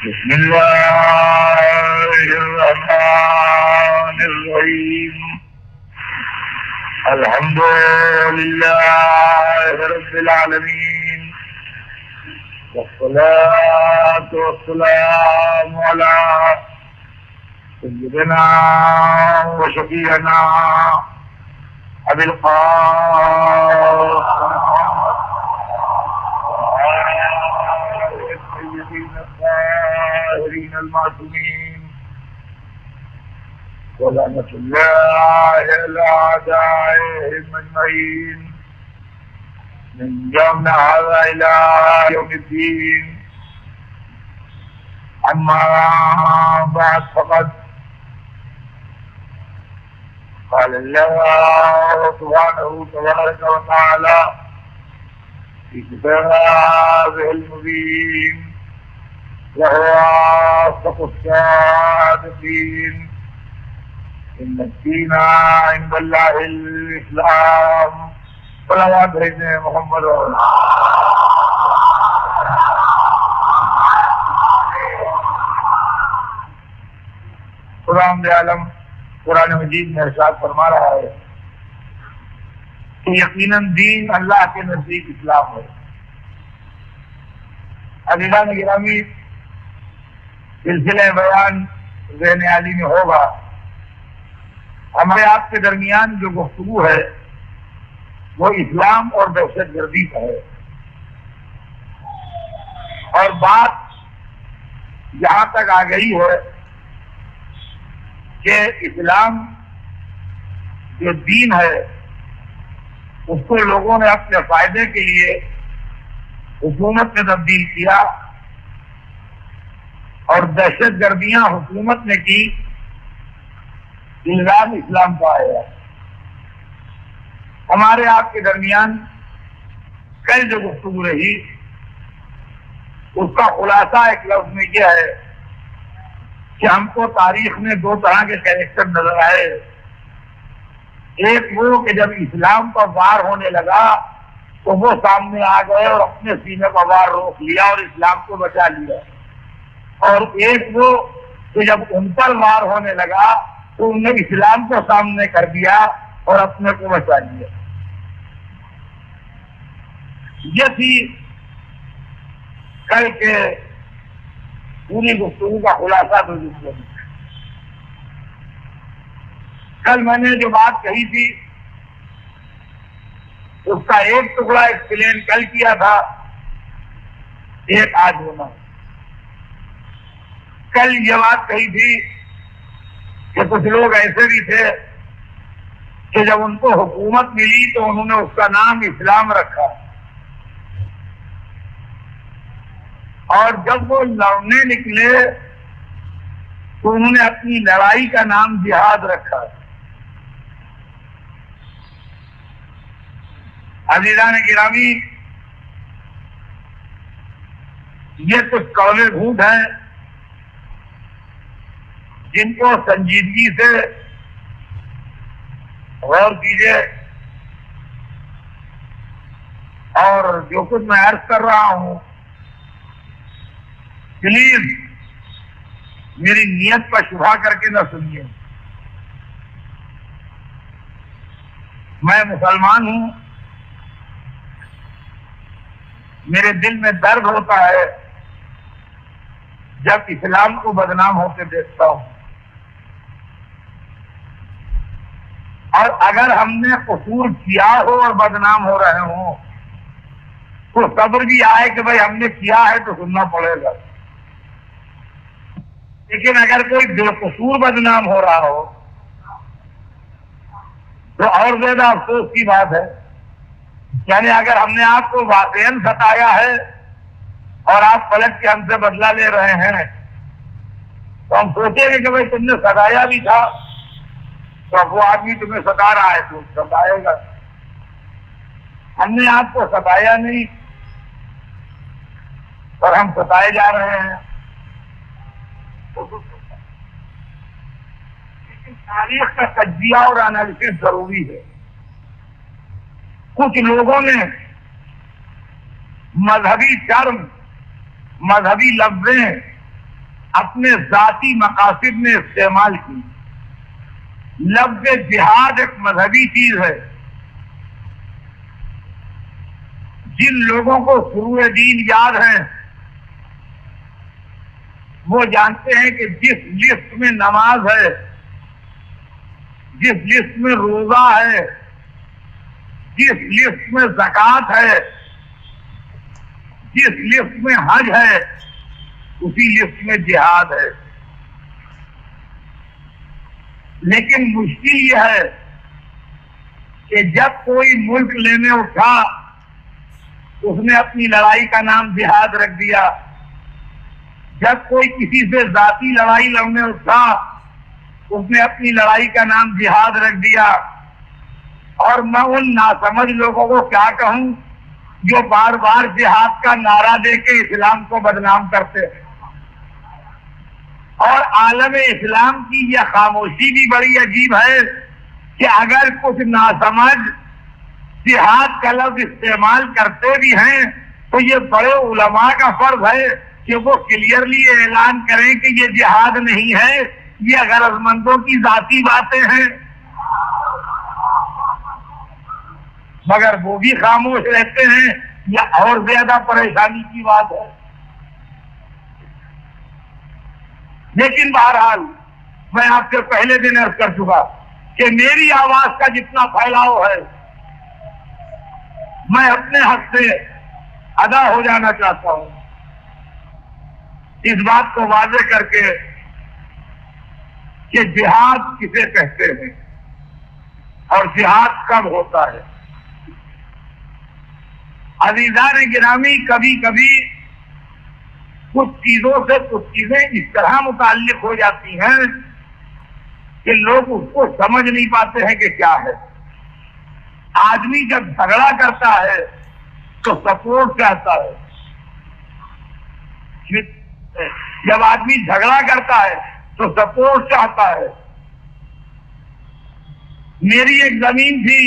बिस्मिल्लाहिर्रहमानिर्रहीम। अल्हम्दुलिल्लाहि रब्बिल आलमीन। वस्सलातु वस्सलामु अला सय्यिदिना व शफीअना अबिल कासिम वलानतुल्लाहि अला अदाइहिम अजमईन मिन यौमिना हाज़ा इला यौमिद्दीन। अम्मा बअद फ़क़द क़ाल अल्लाहु सुब्हानहु तबारक व तआला फ़ी किताबिहिल मुबीन वहुवा अस्दक़ुस्सादिक़ीन। इन्ना दीना इंदल्लाहिल इस्लाम। सलावत भेजने मोहम्मद खुदावंद आलम कुरान मजीद में इरशाद फरमा रहा है कि यकीनन दीन अल्लाह के नजदीक इस्लाम है। अज़ीज़ान गिरामी, सिलसिले बयान ज़हन आली में होगा। हमारे आपके दरमियान जो गुफ्तगू है वो इस्लाम और दहशत गर्दी का है, और बात जहां तक आ गई है कि इस्लाम जो दीन है उसको लोगों ने अपने फायदे के लिए हुकूमत में तब्दील किया और दहशत गर्दियां हुकूमत ने की, इल्जाम इस्लाम का आया। हमारे आपके दरमियान कल जो गुफ्तगू रही उसका खुलासा एक लफ्ज में यह है कि हमको तारीख में दो तरह के कैरेक्टर नजर आए। एक वो कि जब इस्लाम पर वार होने लगा तो वो सामने आ गए और अपने सीने पर वार रोक लिया और इस्लाम को बचा लिया, और एक वो कि जब उन पर वार होने लगा तो उन्हें इस्लाम को सामने कर दिया और अपने को बचा लिया। ये थी कल के पूरी गुफ्तगू का खुलासा। तो कल मैंने जो बात कही थी उसका एक टुकड़ा एक्सप्लेन कल किया था, एक आज होना। कल ये बात कही थी कि कुछ लोग ऐसे भी थे कि जब उनको हुकूमत मिली तो उन्होंने उसका नाम इस्लाम रखा, और जब वो लड़ने निकले तो उन्होंने अपनी लड़ाई का नाम जिहाद रखा। अज़ीज़ान गिरामी, ये कुछ कौले झूठ हैं जिनको संजीदगी से गौर कीजिए, और जो कुछ मैं अर्ज कर रहा हूं प्लीज मेरी नियत पर शुभा करके न सुनिए। मैं मुसलमान हूं, मेरे दिल में दर्द होता है जब इस्लाम को बदनाम होते देखता हूं, और अगर हमने कसूर किया हो और बदनाम हो रहे हो तो सब्र भी आए कि भाई हमने किया है तो सुनना पड़ेगा। लेकिन अगर कोई बेकसूर बदनाम हो रहा हो तो और ज्यादा अफसोस की बात है। यानी अगर हमने आपको वाकईन सताया है और आप पलट के हमसे बदला ले रहे हैं तो हम सोचेंगे कि भाई तुमने सताया भी था, तो अब वो आदमी तुम्हें सता रहा है तो सताएगा। हमने आपको सताया नहीं और हम सताए जा रहे हैं। लेकिन तारीख का तज्जिया और एनालिसिस जरूरी है। कुछ लोगों ने मजहबी टर्म, मजहबी लफ्जें अपने जाती मकासद में इस्तेमाल की। लफ्ज़ जिहाद एक मजहबी चीज है। जिन लोगों को शुरू दीन याद है वो जानते हैं कि जिस लिस्ट में नमाज है, जिस लिस्ट में रोजा है, जिस लिस्ट में ज़कात है, जिस लिस्ट में हज है, उसी लिस्ट में जिहाद है। लेकिन मुश्किल यह है कि जब कोई मुल्क लेने उठा उसने अपनी लड़ाई का नाम जिहाद रख दिया। जब कोई किसी से जाती लड़ाई लड़ने उठा उसने अपनी लड़ाई का नाम जिहाद रख दिया। और मैं उन नासमझ लोगों को क्या कहूं जो बार बार जिहाद का नारा देके इस्लाम को बदनाम करते हैं। और आलम इस्लाम की यह खामोशी भी बड़ी अजीब है कि अगर कुछ नासमझ जिहाद का लफ्ज इस्तेमाल करते भी हैं तो ये बड़े उलमा का फर्ज है कि वो क्लियरली ऐलान करें कि ये जिहाद नहीं है, ये गरजमंदों की जाती बातें हैं। मगर वो भी खामोश रहते हैं, यह और ज्यादा परेशानी की बात है। लेकिन बहरहाल मैं आपसे पहले दिन अर्ज कर चुका कि मेरी आवाज का जितना फैलाव है मैं अपने हक से अदा हो जाना चाहता हूं। इस बात को वाज़ेह करके कि जिहाद किसे कहते हैं और जिहाद कब होता है। अज़ीज़ान गिरामी, कभी कभी कुछ चीजों से कुछ चीजें इस तरह मुताल्लिक हो जाती हैं कि लोग उसको समझ नहीं पाते हैं कि क्या है। आदमी जब झगड़ा करता है तो सपोर्ट चाहता है। जब आदमी झगड़ा करता है तो सपोर्ट चाहता है। मेरी एक जमीन थी,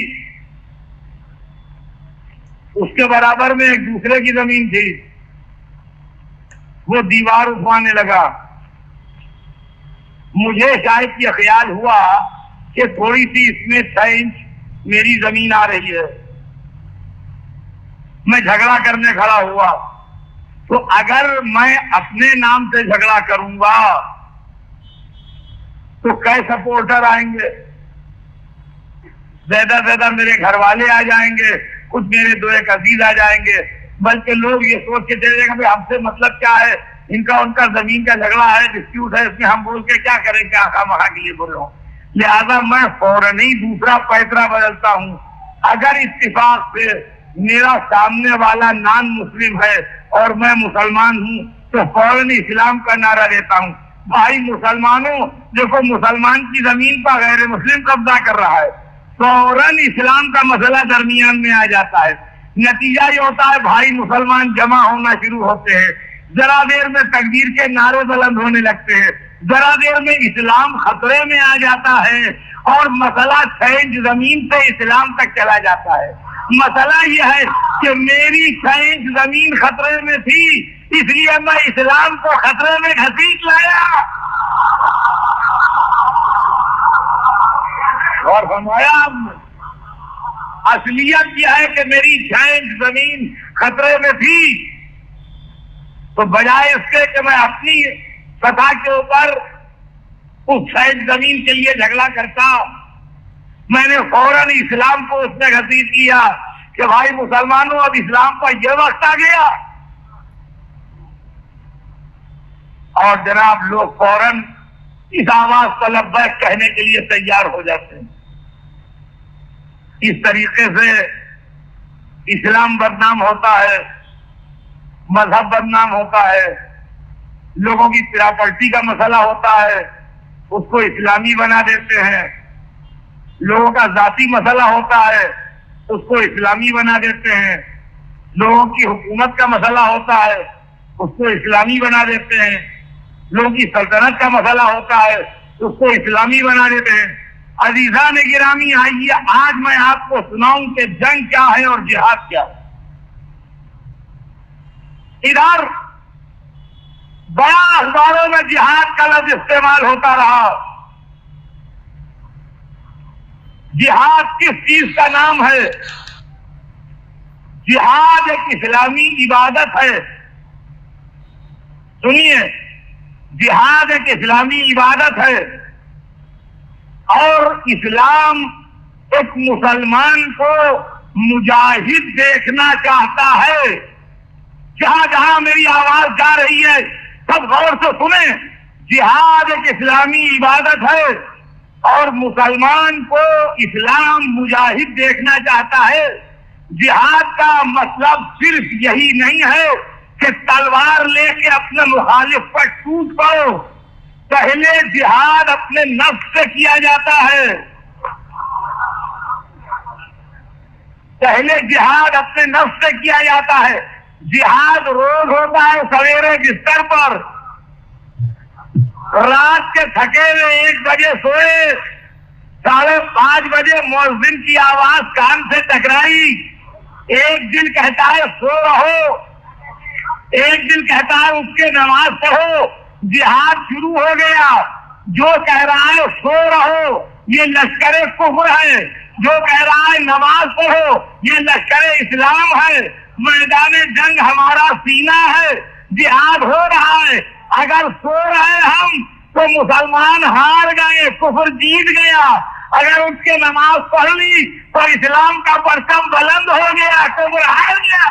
उसके बराबर में एक दूसरे की जमीन थी, वो दीवार उठवाने लगा। मुझे शायद यह ख्याल हुआ कि थोड़ी सी इसमें 6 इंच मेरी जमीन आ रही है। मैं झगड़ा करने खड़ा हुआ तो अगर मैं अपने नाम से झगड़ा करूंगा तो कई सपोर्टर आएंगे, ज्यादा मेरे घर वाले आ जाएंगे, कुछ मेरे 2 एक अजीज आ जाएंगे, बल्कि लोग ये सोच के चले जाएंगे भाई हमसे मतलब क्या है, इनका उनका जमीन का झगड़ा है, डिस्प्यूट है, इसमें हम बोल के क्या करें, क्या खामखा के लिए बोल रहा हूं। लिहाजा मैं फौरन ही दूसरा पैतरा बदलता हूं। अगर इत्तिफाक से मेरा सामने वाला नॉन मुस्लिम है और मैं मुसलमान हूं तो फौरन इस्लाम का नारा देता हूं। भाई मुसलमानों, देखो मुसलमान की जमीन पर गैर मुस्लिम कब्जा कर रहा है, फौरन इस्लाम का मसला दरमियान में आ जाता है। नतीजा ये होता है भाई मुसलमान जमा होना शुरू होते हैं, जरा देर में तकबीर के नारे बुलंद होने लगते हैं, जरा देर में इस्लाम खतरे में आ जाता है और मसला 6 इंच जमीन से इस्लाम तक चला जाता है। मसला यह है कि मेरी 6 इंच जमीन खतरे में थी, इसलिए मैं इस्लाम को खतरे में घसीट लाया। और फरमाया असलियत यह है कि मेरी 6 इंच जमीन खतरे में थी, तो बजाय इसके कि मैं अपनी सतह के ऊपर उस 6 इंच जमीन के लिए झगड़ा करता, मैंने फौरन इस्लाम को उसने घसीट लिया कि भाई मुसलमानों अब इस्लाम का यह वक्त आ गया। और जनाब लोग फौरन इस आवाज पर लब्बैक कहने के लिए तैयार हो जाते हैं। इस तरीके से इस्लाम बदनाम होता है, मजहब बदनाम होता है, लोगों की प्रॉपर्टी का मसला होता है, उसको इस्लामी बना देते हैं। लोगों का जाती मसला होता है, उसको इस्लामी बना देते हैं। लोगों की हुकूमत का मसला होता है, उसको इस्लामी बना देते हैं। लोगों की सल्तनत का मसला होता है, उसको इस्लामी बना देते हैं। अजीज़ान गिरामी, आइए आज मैं आपको सुनाऊं कि जंग क्या है और जिहाद क्या है। इधर बड़ा अखबारों में जिहाद का लफ्ज इस्तेमाल होता रहा। जिहाद किस चीज का नाम है? जिहाद एक इस्लामी इबादत है। सुनिए, जिहाद एक इस्लामी इबादत है और इस्लाम एक मुसलमान को मुजाहिद देखना चाहता है। जहां जहां मेरी आवाज जा रही है सब गौर से सुने। जिहाद एक इस्लामी इबादत है और मुसलमान को इस्लाम मुजाहिद देखना चाहता है। जिहाद का मतलब सिर्फ यही नहीं है कि तलवार लेके अपने मुखालिफ पर टूट पड़ो। पहले जिहाद अपने नफ्स से किया जाता है। पहले जिहाद अपने नफ्स से किया जाता है। जिहाद रोज होता है सवेरे बिस्तर पर। रात के थके हुए 1 बजे सोए, 5:30 बजे मुअज्जिन की आवाज कान से टकराई। एक दिल कहता है सो रहो, एक दिल कहता है उठ के नमाज पढ़ो। जिहाद शुरू हो गया। जो कह रहा है सो रहो ये लश्कर कुफ्र है, जो कह रहा है नमाज पढ़ो ये लश्कर इस्लाम है। मैदान जंग हमारा सीना है। जिहाद हो रहा है। अगर सो रहे हम तो मुसलमान हार गए, कुफ्र जीत गया। अगर उठ के नमाज पढ़ ली तो इस्लाम का परचम बुलंद हो गया, कुफ्र हार गया।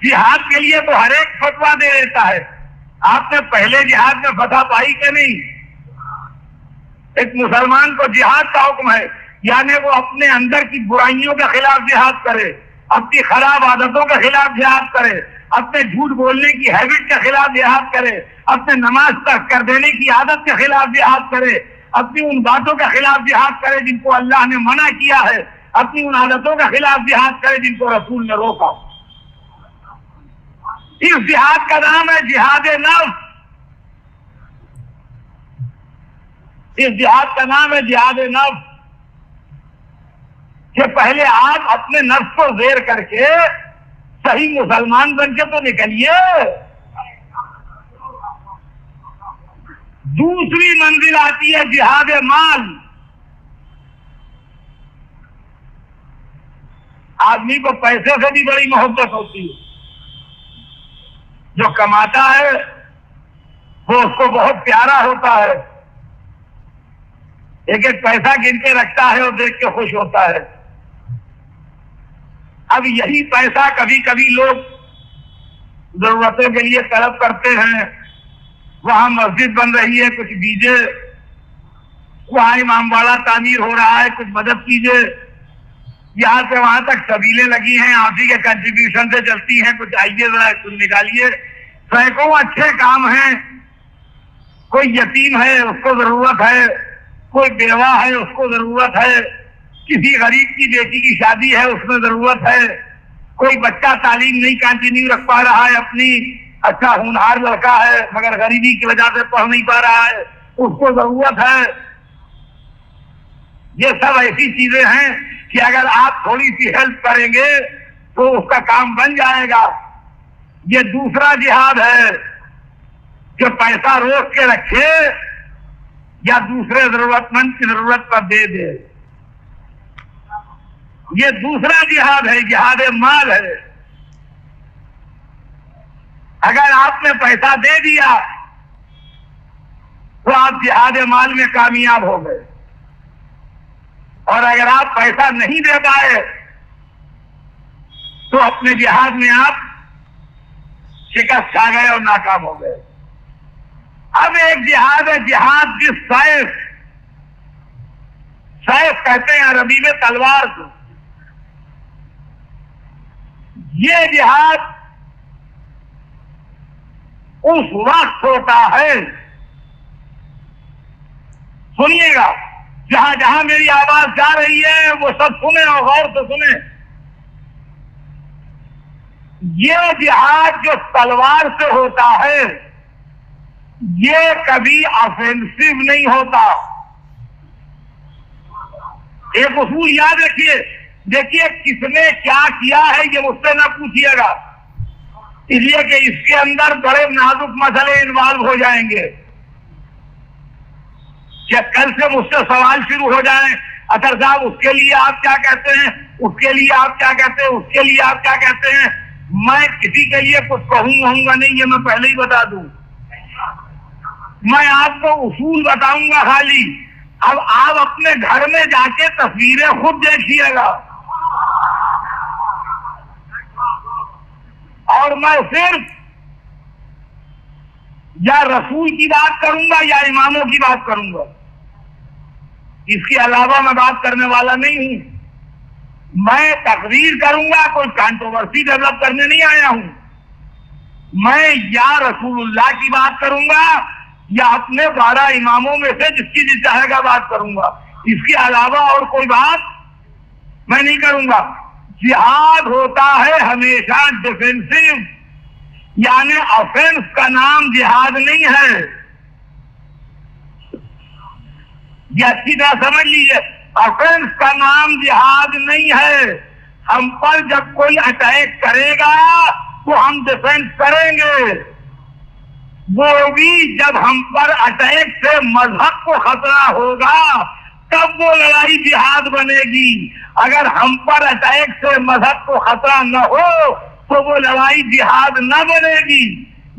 जिहाद के लिए तो हर एक फतवा दे देता है। आपने पहले जिहाद में फतवा पाई कि नहीं? एक मुसलमान को जिहाद का हुक्म है, यानी वो अपने अंदर की बुराइयों के खिलाफ जिहाद करे, अपनी खराब आदतों के खिलाफ जिहाद करे, अपने झूठ बोलने की हैबिट के खिलाफ जिहाद करे, अपने नमाज तर्क कर देने की आदत के खिलाफ जिहाद करे, अपनी उन बातों के खिलाफ जिहाद करे जिनको अल्लाह ने मना किया है, अपनी उन आदतों के खिलाफ जिहाद करे जिनको रसूल ने रोका। इस जिहाद का नाम है जिहाद नफ्स। इस जिहाद का नाम है जिहाद नफ्स कि पहले आप अपने नफ्स को ज़ेर करके सही मुसलमान बन के तो निकलिए। दूसरी मंजिल आती है जिहाद माल। आदमी को पैसे से भी बड़ी मोहब्बत होती है। जो कमाता है वो उसको बहुत प्यारा होता है। एक एक पैसा गिन के रखता है और देख के खुश होता है। अब यही पैसा कभी कभी लोग जरूरतों के लिए तलब करते हैं। वहां मस्जिद बन रही है, कुछ दीजिए। वहां इमामबाड़ा तामीर हो रहा है, कुछ मदद कीजिए। यहाँ से वहां तक सबीलें लगी हैं, आप ही के कंट्रीब्यूशन से चलती हैं। कुछ आइए जरा कुछ निकालिए। सैकड़ों अच्छे काम हैं। कोई यतीम है उसको जरूरत है, कोई बेवा है उसको जरूरत है, किसी गरीब की बेटी की शादी है उसमें जरूरत है, कोई बच्चा तालीम नहीं कंटिन्यू रख पा रहा है अपनी, अच्छा होनहार लड़का है मगर गरीबी की वजह से पढ़ नहीं पा रहा है, उसको जरूरत है। ये सब ऐसी चीजें हैं कि अगर आप थोड़ी सी हेल्प करेंगे तो उसका काम बन जाएगा। ये दूसरा जिहाद है जो पैसा रोक के रखे या दूसरे जरूरतमंद की जरूरत पर दे दे। ये दूसरा जिहाद है, जिहाद माल है। अगर आपने पैसा दे दिया तो आप जिहाद माल में कामयाब हो गए, और अगर आप पैसा नहीं दे पाए तो अपने जिहाद में आप शिकस्त खा गए और नाकाम हो गए। अब एक जिहाद है जिहाद जिस सैफ, सैफ कहते हैं अरबी में तलवार को। ये जिहाद उस वक्त होता है, सुनिएगा, जहां जहां मेरी आवाज जा रही है वो सब सुने और गौर से सुने। ये जिहाद जो तलवार से होता है ये कभी ऑफेंसिव नहीं होता। एक उसूल याद रखिए, देखिए किसने क्या किया है ये मुझसे ना पूछिएगा, इसलिए कि इसके अंदर बड़े नाजुक मसले इन्वॉल्व हो जाएंगे। क्या कल से मुझसे सवाल शुरू हो जाए, अतर साहब उसके लिए आप क्या कहते हैं, उसके लिए आप क्या कहते हैं, उसके लिए आप क्या कहते हैं। मैं किसी के लिए कुछ कहूंगा नहीं, ये मैं पहले ही बता दूं। मैं आपको उसूल बताऊंगा खाली। अब आप अपने घर में जाके तस्वीरें खुद देखिएगा और मैं सिर्फ या रसूल की बात करूंगा या इमामों की बात करूंगा, इसके अलावा मैं बात करने वाला नहीं हूं। मैं तकरीर करूंगा, कोई कंट्रोवर्सी डेवलप करने नहीं आया हूं। मैं या रसूलुल्लाह की बात करूंगा या अपने 12 इमामों में से जिसकी जी चाहेगा बात करूंगा, इसके अलावा और कोई बात मैं नहीं करूंगा। जिहाद होता है हमेशा डिफेंसिव, यानी ऑफेंस का नाम जिहाद नहीं है। ये अच्छी तरह समझ लीजिए, ऑफेंस का नाम जिहाद नहीं है। हम पर जब कोई अटैक करेगा तो हम डिफेंस करेंगे, वो भी जब हम पर अटैक से मजहब को खतरा होगा तब वो लड़ाई जिहाद बनेगी। अगर हम पर अटैक से मजहब को खतरा न हो तो वो लड़ाई जिहाद न बनेगी।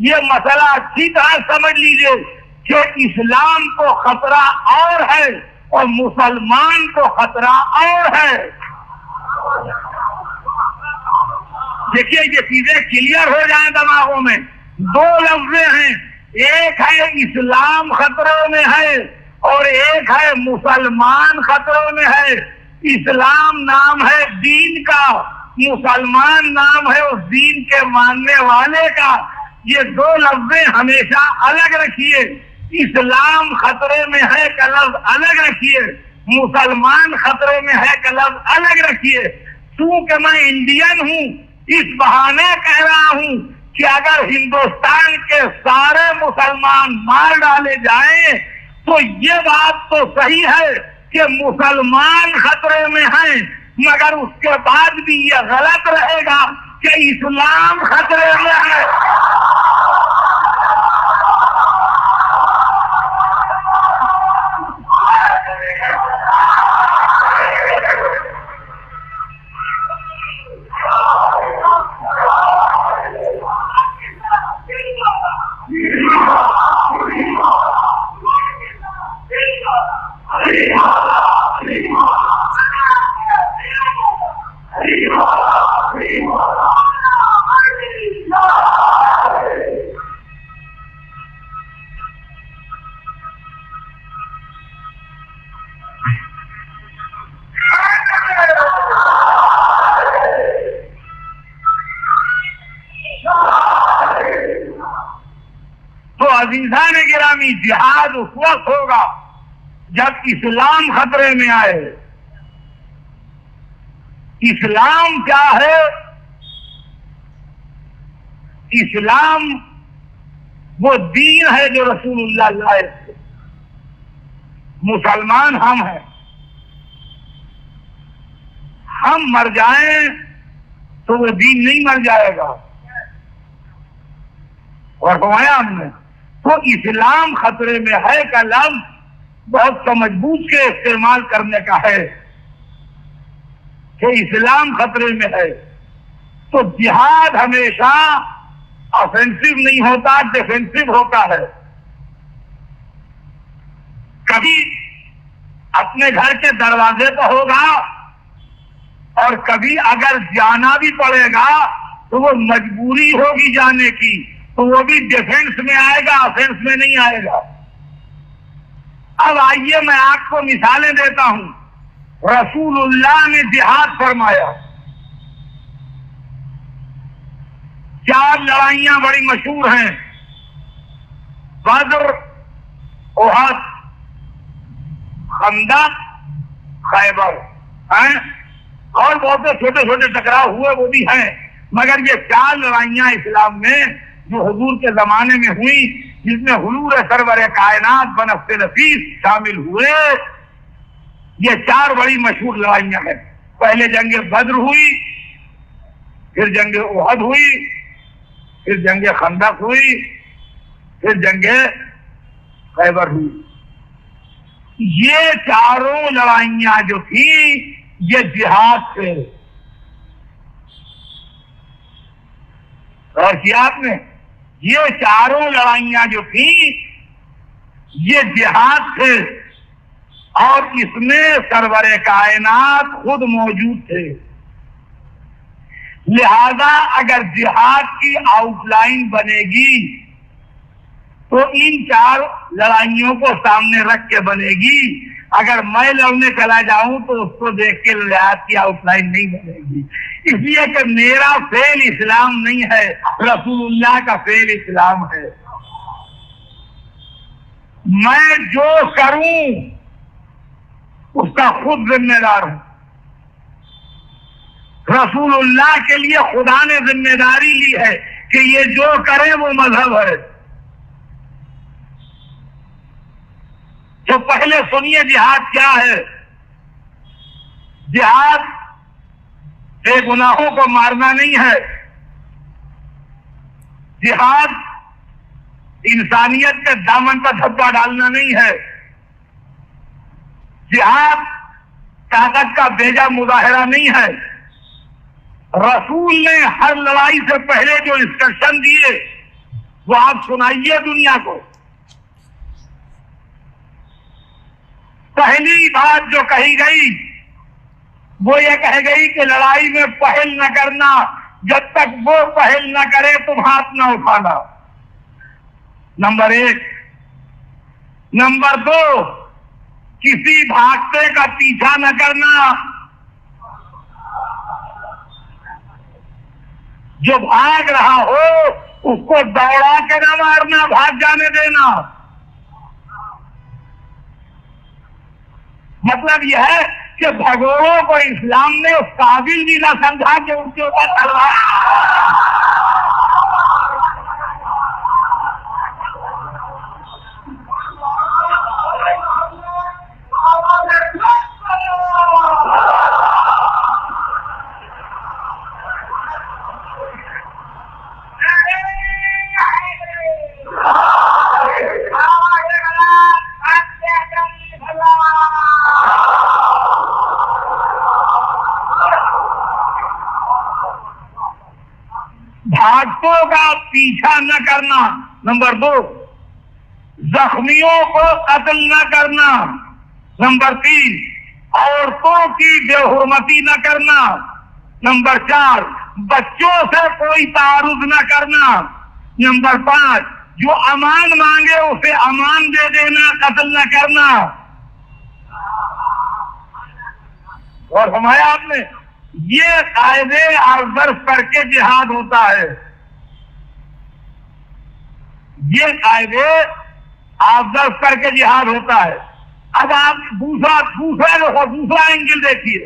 ये मसला अच्छी तरह समझ लीजिए कि इस्लाम को खतरा और है और मुसलमान को खतरा और है। देखिए ये चीजें क्लियर हो जाए दिमागों में। दो लफ्ज़ हैं, एक है इस्लाम खतरों में है और एक है मुसलमान खतरों में है। इस्लाम नाम है दीन का, मुसलमान नाम है उस दीन के मानने वाले का। ये दो लफ्ज़ें हमेशा अलग रखिए। इस्लाम खतरे में है का लफ्ज़ अलग रखिए, मुसलमान खतरे में है का लफ्ज़ अलग रखिए। क्योंकि मैं इंडियन हूं इस बहाने कह रहा हूं कि अगर हिंदुस्तान के सारे मुसलमान मार डाले जाएं तो ये बात तो सही है कि मुसलमान खतरे में हैं, मगर उसके बाद भी ये गलत रहेगा कि इस्लाम खतरे में है। अज़ीज़ान गिरामी, जिहाद उस वक्त होगा जब इस्लाम खतरे में आए। इस्लाम क्या है? इस्लाम वो दीन है जो रसूलुल्लाह लाए थे। मुसलमान हम हैं, हम मर जाएं तो वो दीन नहीं मर जाएगा। और फरमाया हमने तो इस्लाम खतरे में है का लफ्ज़ बहुत समझबूझ के इस्तेमाल करने का है कि इस्लाम खतरे में है। तो जिहाद हमेशा ऑफेंसिव नहीं होता, डिफेंसिव होता है। कभी अपने घर के दरवाजे पर होगा और कभी अगर जाना भी पड़ेगा तो वो मजबूरी होगी जाने की, तो वो भी डिफेंस में आएगा, ऑफेंस में नहीं आएगा। अब आइए मैं आपको मिसालें देता हूं। रसूलुल्लाह ने जिहाद फरमाया, 4 लड़ाइयां बड़ी मशहूर हैं, बद्र, उहद, खंदक, खैबर हैं, और बहुत छोटे छोटे टकराव हुए वो भी हैं, मगर ये 4 लड़ाइयां इस्लाम में जो हुजूर के जमाने में हुई, जिसमें हुजूर सरवर कायनात बनफ्से नफीस शामिल हुए, ये 4 बड़ी मशहूर लड़ाइयां हैं। पहले जंग बद्र हुई, फिर जंग उहद हुई, फिर जंग खंदक हुई, फिर जंग खैबर हुई। ये चारों लड़ाइयां जो थी ये जिहाद थे। और किया आपने, ये चारों लड़ाइयां जो थी ये जिहाद थे, और इसमें सरवरे कायनात खुद मौजूद थे। लिहाजा अगर जिहाद की आउटलाइन बनेगी तो इन 4 लड़ाइयों को सामने रख के बनेगी। अगर मैं लड़ने चला जाऊं तो उसको देख के जिहाद की आउटलाइन नहीं बनेगी। इसलिए कि मेरा फेल इस्लाम नहीं है, रसूलुल्लाह का फेल इस्लाम है। मैं जो करूं उसका खुद जिम्मेदार हूं। रसूलुल्लाह के लिए खुदा ने जिम्मेदारी ली है कि ये जो करे वो मजहब है। तो पहले सुनिए जिहाद क्या है। जिहाद बेगुनाहों को मारना नहीं है। जिहाद इंसानियत के दामन पर धब्बा डालना नहीं है। जिहाद ताकत का बेजा मुजाहरा नहीं है। रसूल ने हर लड़ाई से पहले जो इंस्ट्रक्शन दिए वो आप सुनाइए दुनिया को। पहली बात जो कही गई वो ये कह गई कि लड़ाई में पहल न करना, जब तक वो पहल न करे तुम हाथ न उठाना। नंबर 1। नंबर 2, किसी भागते का पीछा न करना। जो भाग रहा हो उसको दौड़ा के न मारना, भाग जाने देना। मतलब यह है कि भगोड़ों को इस्लाम ने उस काबिल भी ना समझा कि उनके ऊपर तलवार। भागतों का पीछा न करना। नंबर 2, जख्मियों को कत्ल न करना। नंबर 3, औरतों की बेहुरमती न करना। नंबर 4, बच्चों से कोई तारुज न करना। नंबर 5, जो अमान मांगे उसे अमान दे देना, कत्ल न करना। और हमारे आपने ये कायदे ऑब्जर्व करके जिहाद होता है। ये कायदे ऑब्जर्व करके जिहाद होता है। अब आप दूसरा एंगल देखिए।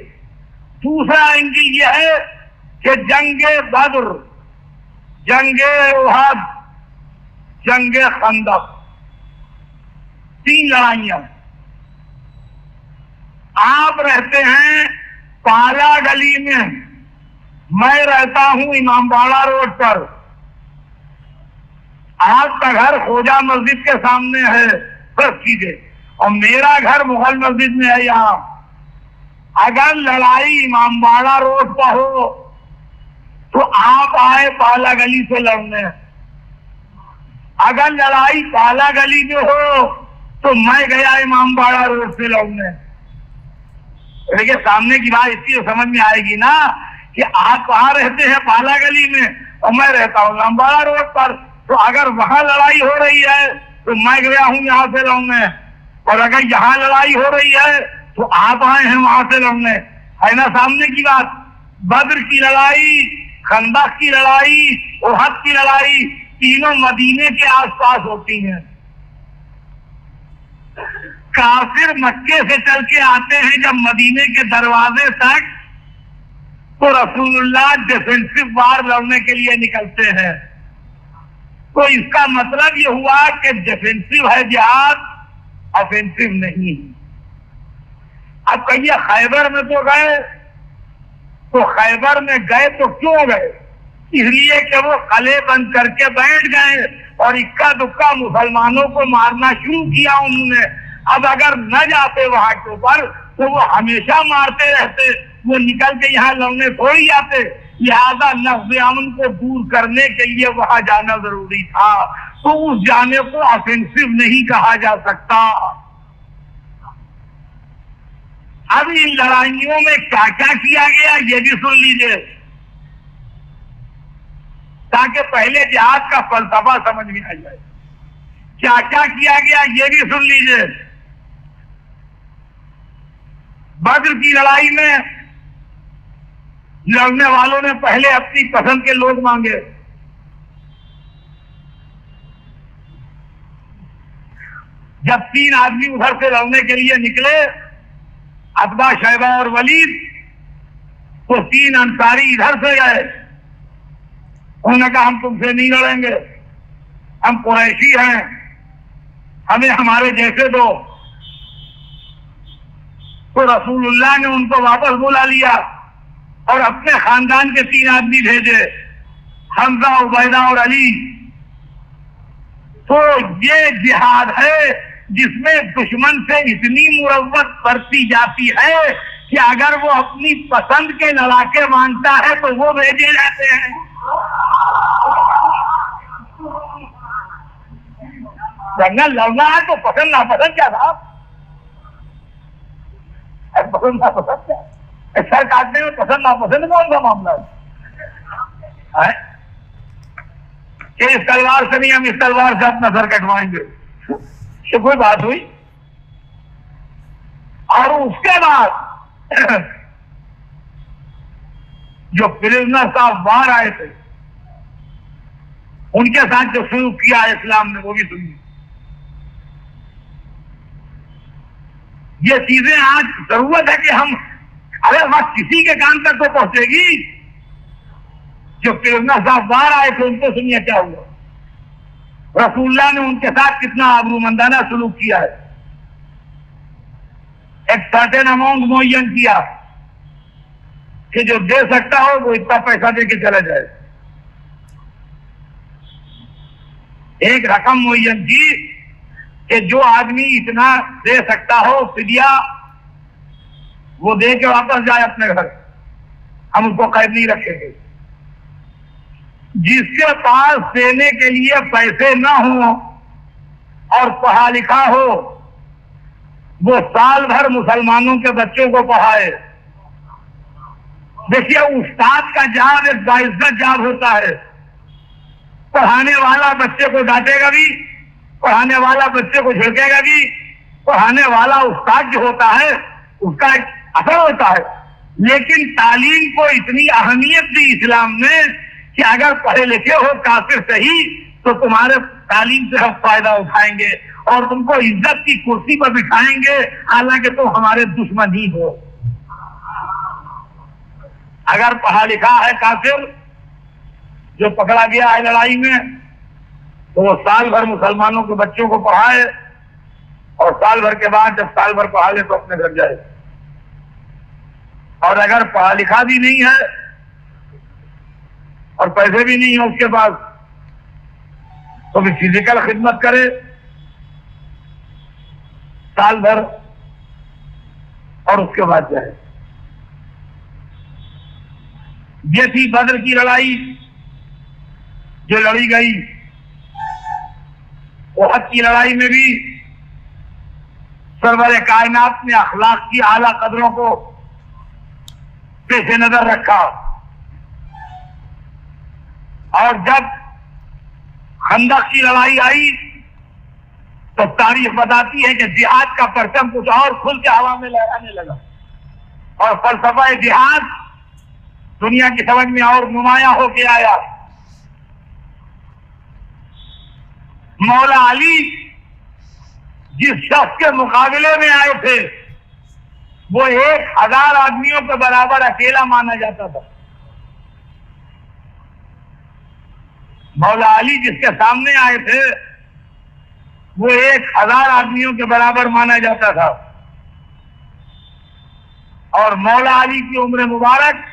दूसरा एंगल यह है कि जंगे बद्र, जंगे उहद, जंगे खंदक, 3 लड़ाइयां। आप रहते हैं पाला गली में, मैं रहता हूं इमामबाड़ा रोड पर। आपका घर खोजा मस्जिद के सामने है, बस कीजिए, और मेरा घर मुगल मस्जिद में है यहाँ। अगर लड़ाई इमामबाड़ा रोड पर हो तो आप आए पाला गली से लड़ने। अगर लड़ाई पाला गली में हो तो मैं गया इमामबाड़ा रोड से लड़ने। देखिए सामने की बात इसकी समझ में आएगी ना कि आप कहाँ रहते हैं, पाला गली में, और मैं रहता हूँ इमामबाड़ा रोड पर। तो अगर वहां लड़ाई हो रही है तो मैं गया हूं यहां से लड़ने, और अगर यहाँ लड़ाई हो रही है तो आप आए हैं वहां से लड़ने, है ना सामने की बात। बद्र की लड़ाई, खंदक की लड़ाई, उहद की लड़ाई तीनों मदीने के आसपास होती हैं। काफिर मक्के से चल के आते हैं जब मदीने के दरवाजे तक, तो रसूलुल्लाह डिफेंसिव वार लड़ने के लिए निकलते हैं। तो इसका मतलब ये हुआ कि डिफेंसिव है जिहाद, ऑफेंसिव नहीं। अब कहिए खैबर में तो गए, तो खैबर में गए तो क्यों गए? इसलिए कि वो कले बंद करके बैठ गए और इक्का दुक्का मुसलमानों को मारना शुरू किया उन्होंने। अब अगर न जाते वहां के ऊपर तो वो हमेशा मारते रहते, वो निकल के यहाँ लड़ने थोड़ी आते। लिहाजा नफ्ज़ अमन को दूर करने के लिए वहां जाना जरूरी था, तो उस जाने को ऑफेंसिव नहीं कहा जा सकता। अब इन लड़ाइयों में क्या क्या किया गया ये भी सुन लीजिए, ताकि पहले जिहाद का फलसफा समझ में आ जाए। क्या क्या किया गया ये भी सुन लीजिए। बद्र की लड़ाई में लड़ने वालों ने पहले अपनी पसंद के लोग मांगे। जब 3 आदमी उधर से लड़ने के लिए निकले, अतबा, शैबा और वलीद, तो 3 अंसारी इधर से गए। उन्होंने कहा हम तुमसे नहीं लड़ेंगे, हम कुरैशी हैं, हमें हमारे जैसे दो। तो रसूलुल्लाह ने उनको वापस बुला लिया और अपने खानदान के 3 आदमी भेजे, हमजा, उबैदा और अली। तो ये जिहाद है जिसमें दुश्मन से इतनी मुरव्वत बरती जाती है कि अगर वो अपनी पसंद के लड़ाके मांगता है तो वो भेजे जाते हैं। जंगल लड़ना है तो पसंद नापसंद क्या था? पसंद नापसंद क्या? सर काटने में पसंद नापसंद कौन सा मामला है? कि इस तलवार से नहीं, हम इस तलवार से अपना सर कटवाएंगे, तो कोई बात हुई? और उसके बाद जो प्रिजनर साहब बाहर आए थे, उनके साथ जो शुरू किया है इस्लाम ने, वो भी सुनिए। ये चीजें आज जरूरत है कि हम, अरे वह किसी के कान तक तो पहुंचेगी। जो प्रिजनर साहब बाहर आए थे उनको सुनिए क्या हुआ। रसूलुल्लाह ने उनके साथ कितना आबरूमंदाना सलूक किया है। एक सर्टेन अमाउंट मुअय्यन किया कि जो दे सकता हो वो इतना पैसा दे के चला जाए। एक रकम मुअय्यन की कि जो आदमी इतना दे सकता हो फिदिया, वो दे के वापस जाए अपने घर, हम उसको कैद नहीं रखेंगे। जिसके पास देने के लिए पैसे ना हो और पढ़ा लिखा हो, वो साल भर मुसलमानों के बच्चों को पढ़ाए। देखिए, उस्ताद का जॉब एक बाइज्जत जॉब होता है। पढ़ाने वाला बच्चे को डांटेगा भी, पढ़ाने वाला बच्चे को झिड़केगा भी, पढ़ाने वाला उस्ताद जो होता है उसका एक असर होता है। लेकिन तालीम को इतनी अहमियत दी इस्लाम ने कि अगर पढ़े लिखे हो काफिर सही, तो तुम्हारे तालीम से हम फायदा उठाएंगे और तुमको इज्जत की कुर्सी पर बिठाएंगे, हालांकि तुम हमारे दुश्मन ही हो। अगर पढ़ा लिखा है काफिर जो पकड़ा गया है लड़ाई में, तो वो साल भर मुसलमानों के बच्चों को पढ़ाए और साल भर के बाद जब साल भर पढ़ा ले तो अपने घर जाए। और अगर पढ़ा लिखा भी नहीं है और पैसे भी नहीं है उसके पास, तो भी फिजिकल खिदमत करे साल भर और उसके बाद जाए। ये थी बद्र की लड़ाई जो लड़ी गई। उहद की लड़ाई में भी सरवर कायनात ने अखलाक की आला कदरों को पेश नजर रखा और जब खंदक की लड़ाई आई तो तारीख बताती है कि जिहाद का परचम कुछ और खुल के हवा में लहराने लगा और फलसफा जिहाद दुनिया की समझ में और नुमाया होके आया। मौला अली जिस शख्स के मुकाबले में आए थे वो 1000 आदमियों के बराबर अकेला माना जाता था। मौला अली जिसके सामने आए थे वो 1000 आदमियों के बराबर माना जाता था और मौला अली की उम्र मुबारक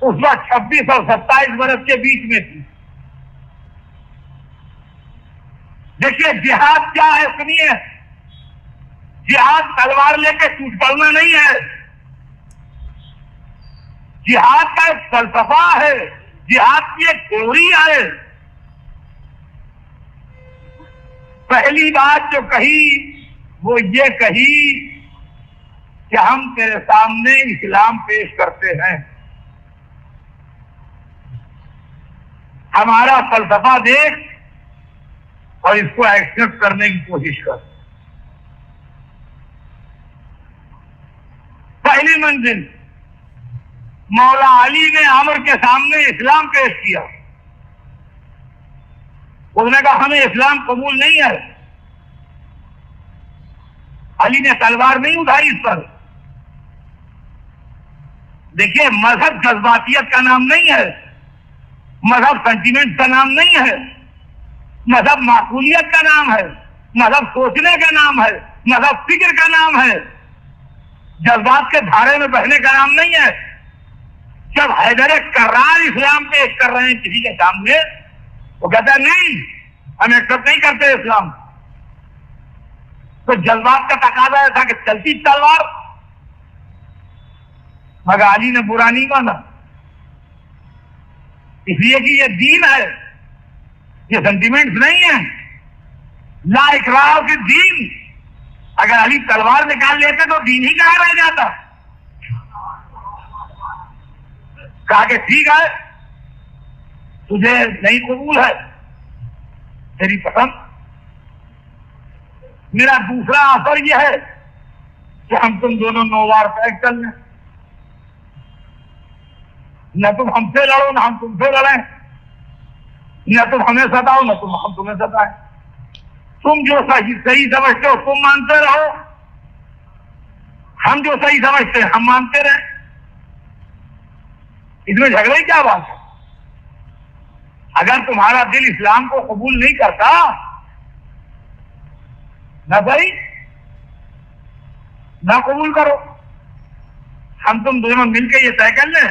उस वक्त 26 और 27 बरस के बीच में थी। देखिए जिहाद क्या है सुनिए, जिहाद तलवार लेके टूट पड़ना नहीं है, जिहाद का एक फलसफा है, जिहाद की एक थ्योरी है। पहली बात जो कही वो ये कही कि हम तेरे सामने इस्लाम पेश करते हैं, हमारा फलसफा देख और इसको एक्सेप्ट करने की कोशिश कर। पहली मंजिल मौला अली ने अमर के सामने इस्लाम पेश किया। उसने कहा हमें इस्लाम कबूल नहीं है। अली ने तलवार नहीं उठाई इस पर। देखिए मजहब जज्बातियत का नाम नहीं है, मजहब सेंटिमेंट का नाम नहीं है, मजहब माकूलियत का नाम है, मजहब सोचने का नाम है, मजहब फिक्र का नाम है, जज्बात के धारे में बहने का नाम नहीं है। जब हैदर कर्रार इस्लाम पेश कर रहे हैं किसी के सामने वो कहता है नहीं हम एक्सेप्ट नहीं करते इस्लाम, तो जज्बात का तकाजा था कि चलती तलवार, मगर अली ने बुरा नहीं माना इसलिए कि ये दीन है, ये सेंटिमेंट्स नहीं है। ला इकराह के दीन, अगर अली तलवार निकाल लेते तो दीन ही कहाँ रह जाता। कहा कि ठीक है तुझे नहीं कबूल है, तेरी पसंद। मेरा दूसरा असर यह है कि हम तुम दोनों 9 बार पैक कर लें, न तुम हमसे लड़ो ना हम तुमसे लड़ें, न तुम हमें सताओ न तुम हम तुम्हें सताएं। तुम जो सही समझते हो तुम मानते रहो, हम जो सही समझते हैं हम मानते रहे। इसमें झगड़े की क्या बात है। अगर तुम्हारा दिल इस्लाम को कबूल नहीं करता ना भाई ना कबूल करो, हम तुम दोनों मिलकर ये तय कर लें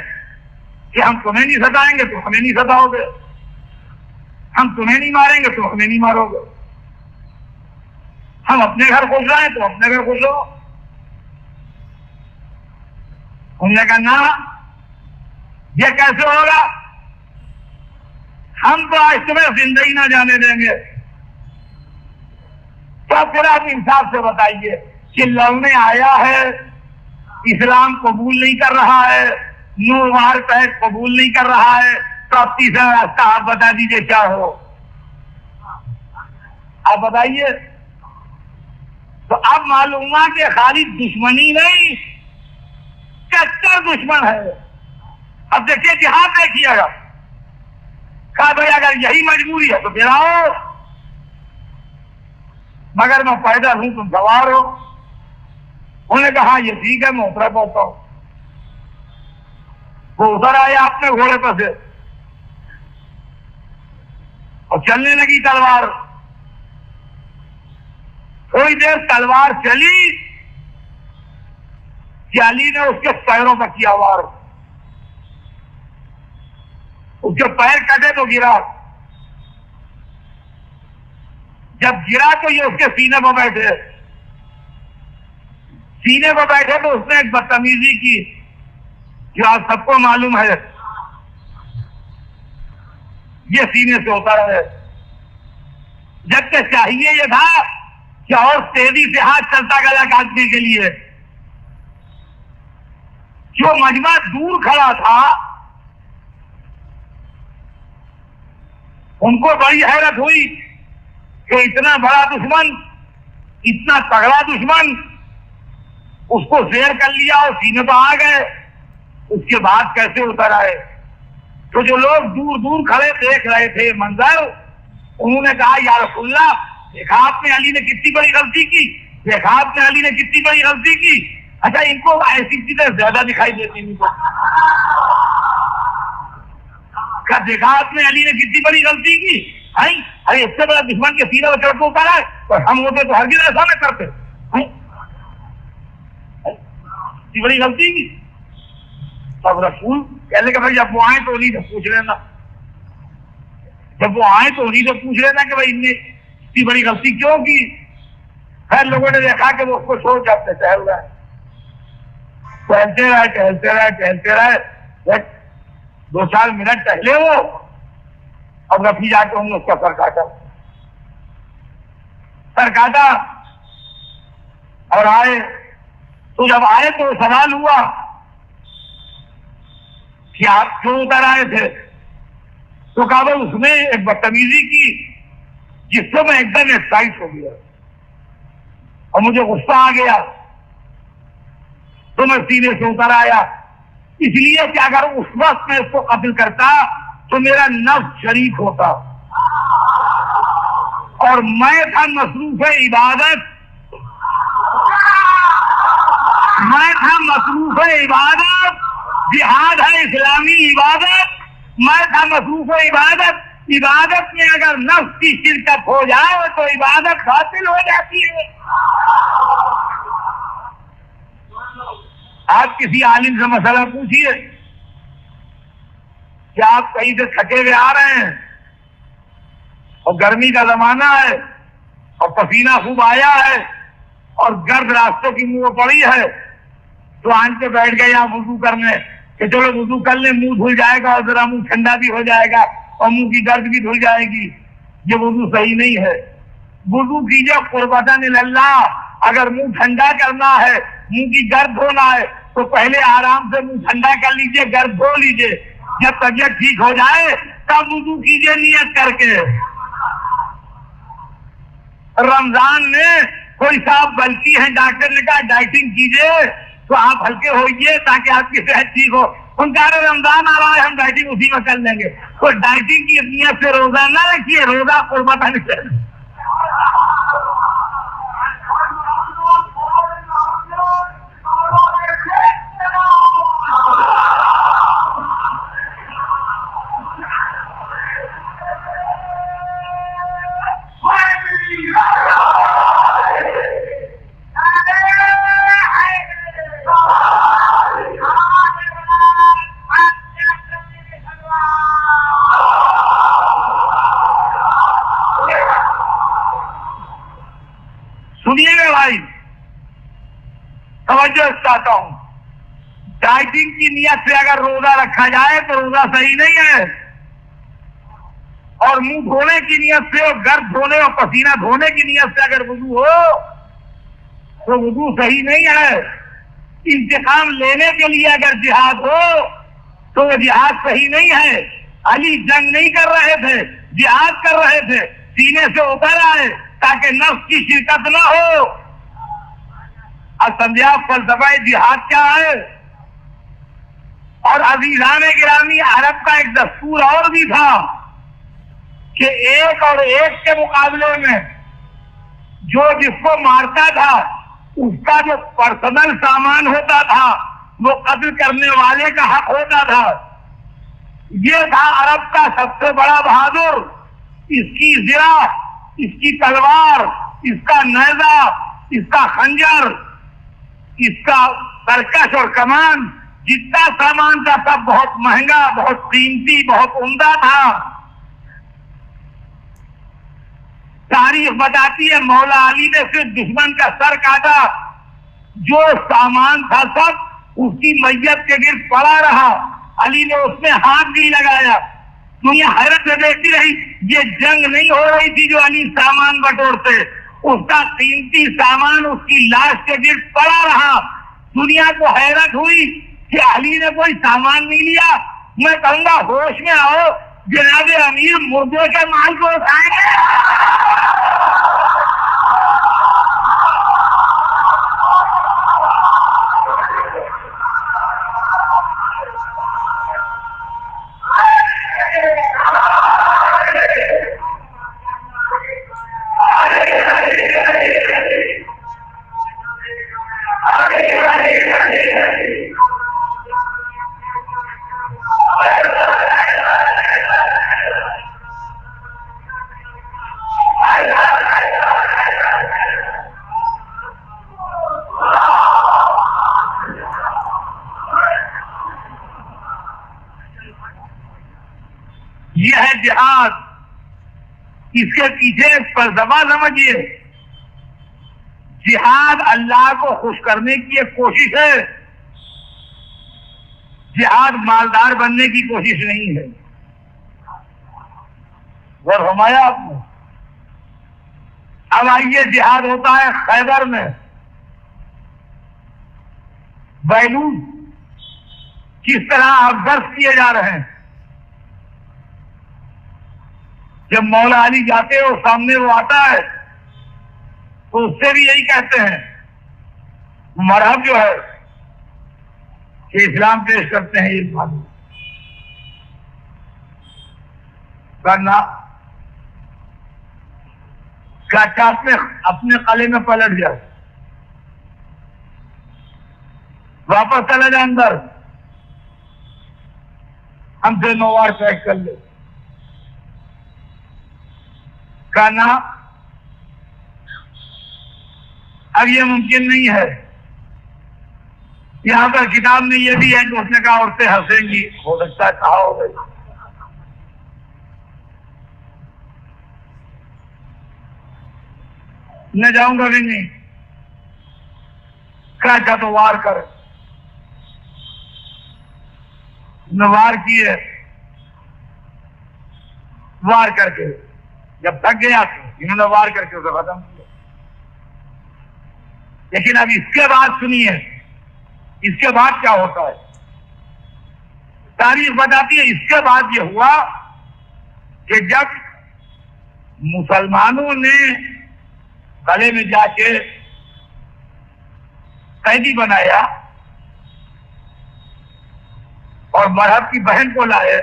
कि हम तुम्हें नहीं सताएंगे तो हमें नहीं सताओगे, हम तुम्हें नहीं मारेंगे तो हमें नहीं मारोगे, हम अपने घर खुश रहे तो अपने घर खुश रहो। उन्होंने कहा ना ये कैसे होगा, हम तो आज तुम्हें जिंदगी ना जाने देंगे। तो फिर आप इंसाफ से बताइए कि लड़ने आया है, इस्लाम कबूल नहीं कर रहा है, 9 बार पैक कबूल नहीं कर रहा है, तो अब तीसरा रास्ता आप बता दीजिए क्या हो, आप बताइए। तो अब मालूम हुआ कि खाली दुश्मनी नहीं कट्टर दुश्मन है। अब देखिए जिहाद देखिएगा, कहा भाई अगर यही मजबूरी है तो फिर आओ, मगर मैं पैदल हूं तुम सवार हो। उन्होंने कहा ये ठीक है मैं उतरा पहुंचा हूं। वो उतर आए अपने घोड़े पर से और चलने लगी तलवार। थोड़ी देर तलवार चली कि अली ने उसके पैरों पर किया वार, उसके पैर कटे तो गिरा, जब गिरा तो ये उसके सीने पर बैठे, सीने पर बैठे तो उसने एक बदतमीजी की जो आप सबको मालूम है, ये सीने से उतर है। जबकि चाहिए ये था कि और तेजी से हाथ चलता गला काटने के लिए। जो मजमा दूर खड़ा था उनको बड़ी हैरत हुई कि इतना बड़ा दुश्मन, इतना तगड़ा दुश्मन, उसको शेयर कर लिया और सीने पर आ गए, उसके बाद कैसे उतर आए। तो जो लोग दूर दूर खड़े देख रहे थे मंजर, उन्होंने कहा या रसूलल्लाह, देखा आपने अली ने कितनी बड़ी गलती की, देखा आपने अली ने कितनी बड़ी गलती की। अच्छा, इनको ऐसी चीजें ज्यादा दिखाई देती इनको। देखा आपने अली ने कितनी बड़ी गलती की, अरे इससे बड़ा दुश्मन के सीने पर चढ़ को उतारा है, और हम होते तो हरगिज़ ऐसा न करते। इतनी बड़ी गलती की। तब रसूल कहने का भाई जब वो आए तो उन्हीं से पूछ लेना, जब वो आए तो उन्हीं से पूछ लेना कि भाई इनने इतनी बड़ी गलती क्यों की। खैर लोगों ने देखा कि वो उसको छोड़ जाते टहल रहे, टहलते रहे टहलते रहे टहलते रहे, 2-4 मिनट टहले वो, अब रफी जाके हमने उसका सर काटा, सर काटा और आए। तो जब आए तो सवाल हुआ कि आप क्यों उतर आए थे। तो कहा भाई उसने एक बदतमीजी की जिससे मैं एकदम एक्साइट हो गया और मुझे गुस्सा आ गया, तो मैं सीने से उतर आया। इसलिए कि अगर उस वक्त मैं इसको कत्ल करता तो मेरा नफ्स शरीक होता और मैं था मसरूफ इबादत, मैं था मसरूफ इबादत, जिहाद है इस्लामी इबादत, मैं था मसरूफ इबादत। इबादत में अगर नफ्स की शिरकत हो जाए तो इबादत बातिल हो जाती है। आप किसी आलिम से मसला पूछिए कि आप कहीं से थके हुए आ रहे हैं और गर्मी का जमाना है और पसीना खूब आया है और गर्द रास्तों की मुंह पड़ी है, तो आन के बैठ गए यहाँ वुजू करने कि चलो वुजू कर ले, मुंह धुल जाएगा और जरा मुंह ठंडा भी हो जाएगा और मुंह की गर्द भी धुल जाएगी। ये वुजू सही नहीं है। वुजू कीजिए कुर्बतन इल्लाह। अगर मुंह ठंडा करना है, मुंह की गर्द धोना है, तो पहले आराम से मुंह ठंडा कर लीजिए, गर्द धो लीजिए। जब तबीयत ठीक हो जाए तब वुजू कीजिए नियत करके। रमजान में कोई साहब गलती है, डॉक्टर ने कहा डाइटिंग कीजिए, तो आप हल्के होइए ताकि आपकी सेहत ठीक हो। उनका रमजान आ रहा है, हम डाइटिंग उसी में कर लेंगे। तो डाइटिंग की नियत से रोजा ना रखिए, रोजा कुर्बतन से। सुनिएगा भाई, तवज्जो चाहता हूं। डाइटिंग की नियत से अगर रोजा रखा जाए तो रोजा सही नहीं है, और मुंह धोने की नियत से और गर्द धोने और पसीना धोने की नियत से अगर वुजू हो तो वुजू सही नहीं है। इंतकाम लेने के लिए अगर जिहाद हो तो वो जिहाद सही नहीं है। अली जंग नहीं कर रहे थे, जिहाद कर रहे थे, सीने से उतर आए ताकि नफ्स की शिरकत ना हो। अब समझा फलसफा जिहाद क्या है। और अजीजाने गिरामी, अरब का एक दस्तूर और भी था कि एक और एक के मुकाबले में जो जिसको मारता था उसका जो पर्सनल सामान होता था वो कत्ल करने वाले का हक होता था। ये था अरब का सबसे बड़ा बहादुर। इसकी जिरा, इसकी तलवार, इसका नेजा, इसका खंजर, इसका तरकश और कमान, जितना सामान था सब बहुत महंगा, बहुत कीमती, बहुत उम्दा था। तारीख बताती है मौला अली ने सिर्फ दुश्मन का सर काटा, जो सामान था सब उसकी मैयत के गिर्द पड़ा रहा। अली ने उसमें हाथ नहीं लगाया। दुनिया हैरत से देखती रही। ये जंग नहीं हो रही थी जो अली सामान बटोरते, उसका कीमती सामान उसकी लाश के गिर्द पड़ा रहा। दुनिया को हैरत हुई कि अली ने कोई सामान नहीं लिया। मैं कहूंगा होश में आओ, जनाब अमीर मुर्दे के माल को उठाएंगे। ये है जिहाद। इसके पीछे फलसफा समझिए। जिहाद अल्लाह को खुश करने की एक कोशिश है, जिहाद मालदार बनने की कोशिश नहीं है। गौर फरमाया आपने। अब आइए, जिहाद होता है खैबर में। बैलून किस तरह अब्जर्व किए जा रहे हैं। जब मौला अली जाते हैं और सामने वो आता है तो उससे भी यही कहते हैं, मरहब जो है कि इस्लाम पेश करते हैं। ये मालूम करना क्या चाहते अपने कले में पलट जाए, वापस चले जाए अंदर, हमसे नोवार पैक कर ले। कहना अब ये मुमकिन नहीं है। यहां पर किताब में ये भी है कि उसने कहा औरतें हंसेंगी, हो सकता है कहा हो गई। मैं जाऊंगा भी नहीं। क्या तो वार कर, न वार किए। वार करके जब थक गया तो इन्होंने वार करके उसे खत्म किया। लेकिन अब इसके बाद सुनिए, इसके बाद क्या होता है। तारीख बताती है इसके बाद ये हुआ कि जब मुसलमानों ने गले में जाके कैदी बनाया और मरहब की बहन को लाए,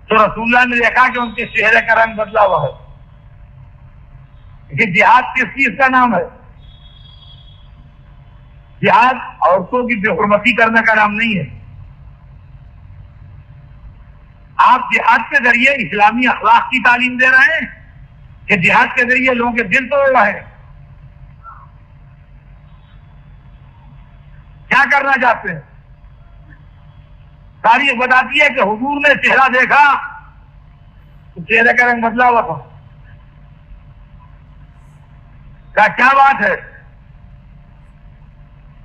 तो रसूलुल्लाह ने देखा कि उनके चेहरे का रंग बदला हुआ है। कि जिहाद किस चीज का नाम है। जिहाद औरतों की बेहुरमती करने का नाम नहीं है। आप जिहाद के जरिए इस्लामी अखलाक की तालीम दे रहे हैं कि जिहाद के जरिए लोगों के दिल तोड़ रहे हैं। क्या करना चाहते हैं। तारीख बताती है कि हुजूर ने चेहरा देखा तो चेहरे का रंग बदला हुआ था। क्या बात है,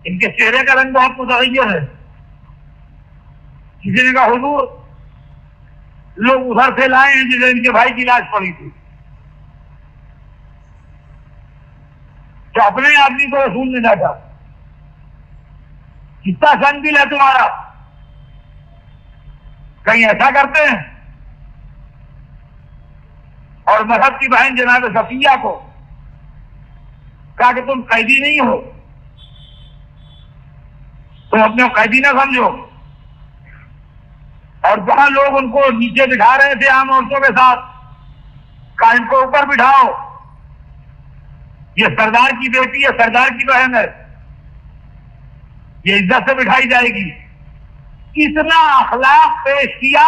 इनके चेहरे का रंग बहुत मुतगय्यर है। किसी ने कहा हुजूर लोग उधर से लाए हैं जिसे इनके भाई की लाश पड़ी थी। तो अपने आदमी को रसूल ने डांटा, कितना सन दिल है तुम्हारा, कहीं ऐसा करते हैं। और मजहब की बहन जनाब सफिया को कहा कि तुम कैदी नहीं हो, तुम अपने कैदी ना समझो। और जहां लोग उनको नीचे बिठा रहे थे आम औरतों के साथ, कहा इनको ऊपर बिठाओ, ये सरदार की बेटी है, सरदार की बहन है, ये इज्जत से बिठाई जाएगी। इतना अखलाक पेश किया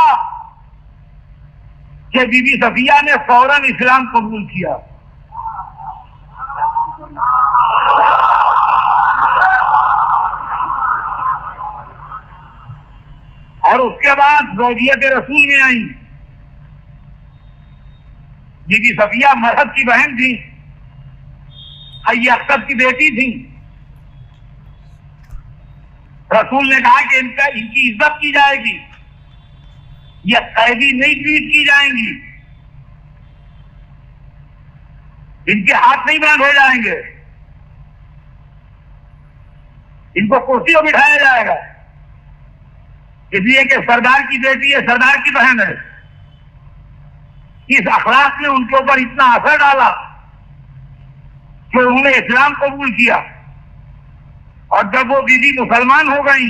कि बीबी सफिया ने फौरन इस्लाम कबूल किया। और उसके बाद ज़ौजियत रसूल में आई। बीबी सफिया मरहब की बहन थी, हय्य अख्तर की बेटी थी। रसूल ने कहा कि इनकी इज्जत की जाएगी, ये कैदी नहीं ट्रीट की जाएंगी, इनके हाथ नहीं बांधे जाएंगे, इनको कुर्सी पर बिठाया जाएगा। इसलिए कि सरदार की बेटी है, सरदार की बहन है। इस अखलाक ने उनके ऊपर इतना असर डाला कि उन्होंने इस्लाम कबूल किया। और जब वो बीवी मुसलमान हो गई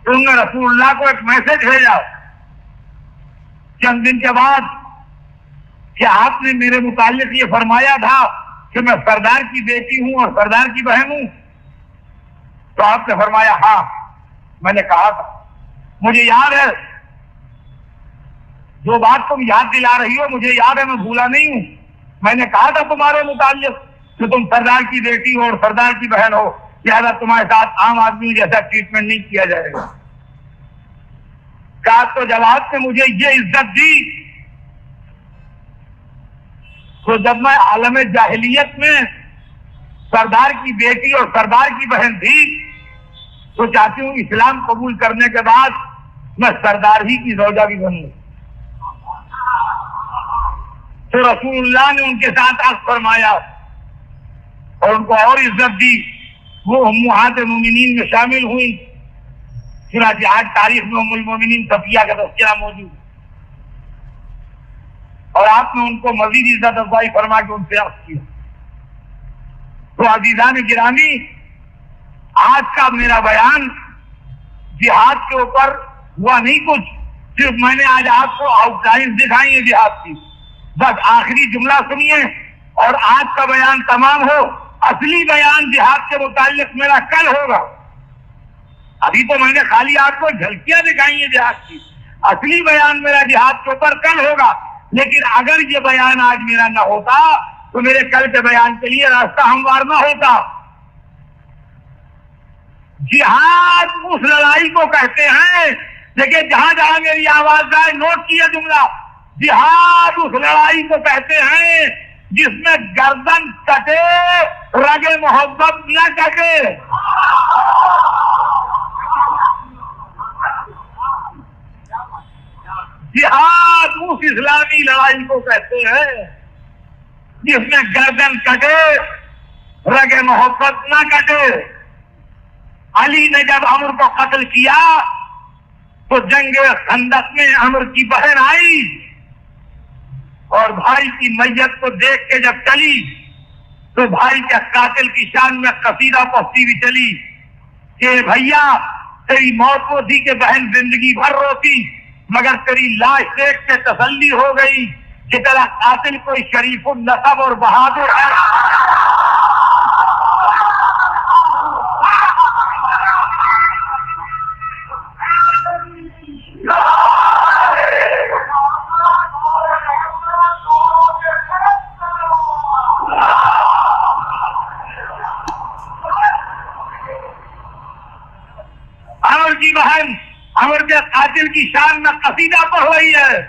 तो उन्होंने रसूलुल्लाह को एक मैसेज भेजा चंद दिन के बाद कि आपने मेरे मुताल्लिक ये फरमाया था कि मैं सरदार की बेटी हूं और सरदार की बहन हूं। तो आपने फरमाया हाँ, मैंने कहा था, मुझे याद है, जो बात तुम याद दिला रही हो मुझे याद है, मैं भूला नहीं हूं। मैंने कहा था तुम्हारे मुताल्लिक कि तुम सरदार की बेटी हो और सरदार की बहन हो, लिहाजा तुम्हारे साथ आम आदमी जैसा ट्रीटमेंट नहीं किया जाएगा। कहा तो जवाब ने मुझे ये इज्जत दी तो जब मैं आलम जाहिलियत में सरदार की बेटी और सरदार की बहन थी तो चाहती हूं इस्लाम कबूल करने के बाद मैं सरदार ही की ज़ौजा भी बनूं। तो रसूलुल्लाह ने उनके साथ आग फरमाया और उनको और इज्जत दी। वो उम्महात मुमिनीन में शामिल हुई। चुनांचे आज तारीख में उम्मुल मोमिनीन सफिया का तज़किरा मौजूद और आपने उनको मजीद इज्जत अफजाई फरमा के उनसे अर्ज़ किया। तो अज़ीज़ान गिरामी, आज का मेरा बयान जिहाद के ऊपर हुआ नहीं कुछ, सिर्फ मैंने आज आपको आउटलाइन दिखाई है जिहाद की। बस आखिरी जुमला सुनिए और आज का बयान तमाम हो। असली बयान जिहाद के मुताल्लिक मेरा कल होगा। अभी तो मैंने खाली आपको झलकियां दिखाई है जिहाद की। असली बयान मेरा जिहाद के ऊपर कल होगा। लेकिन अगर ये बयान आज मेरा ना होता तो मेरे कल के बयान के लिए रास्ता हमवार ना होता। जिहाद उस लड़ाई को कहते हैं, लेकिन जहां जहां मेरी आवाज आए नोट किया जुमला, जिहाद उस लड़ाई को कहते हैं जिसमें गर्दन कटे, रगे मोहब्बत न कटे। जिहाद उस इस्लामी लड़ाई को कहते हैं जिसमें गर्दन कटे, रगे मोहब्बत न कटे। अली ने जब अमर को कत्ल किया तो जंगे खंदक में अमर की बहन आई और भाई की मैयत को देख के जब चली तो भाई के कातिल की शान में कसीदा पढ़ती हुई चली कि भैया तेरी मौत को थी कि बहन जिंदगी भर रोती, मगर तेरी लाश देख के तसल्ली हो गई कि तेरा कातिल कोई शरीफुल नसब और बहादुर है। अमर की बहन अमर के कातिल की शान में कसीदा पढ़ रही है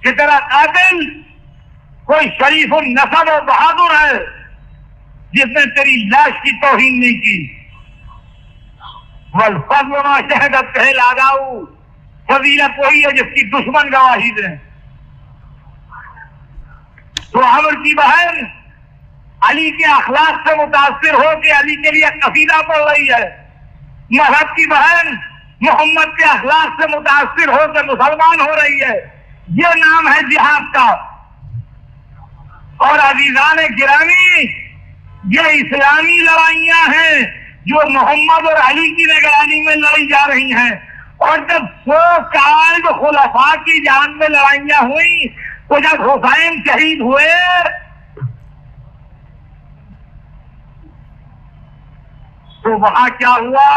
कि तेरा कातिल कोई शरीफ नसब और बहादुर है जिसने तेरी लाश की तौहीन नहीं की। वल फज़्ल मा शहदत कहे लगाऊ, फजीलत वही है जिसकी दुश्मन गवाही दे। तो अमर की बहन अली के अखलाक से मुतासिर हो के अली के लिए कसीदा पढ़ रही है। महब की बहन मोहम्मद के अखलाक से मुतासिर होकर मुसलमान हो रही है। ये नाम है जिहाद का। और अजीजान गिरामी, ये इस्लामी लड़ाइयां हैं जो मोहम्मद और अली की निगरानी में लड़ी जा रही हैं। और जब 100 साल खुलफा की जान में लड़ाइयां हुई तो जब हुसैन शहीद हुए तो वहां क्या हुआ?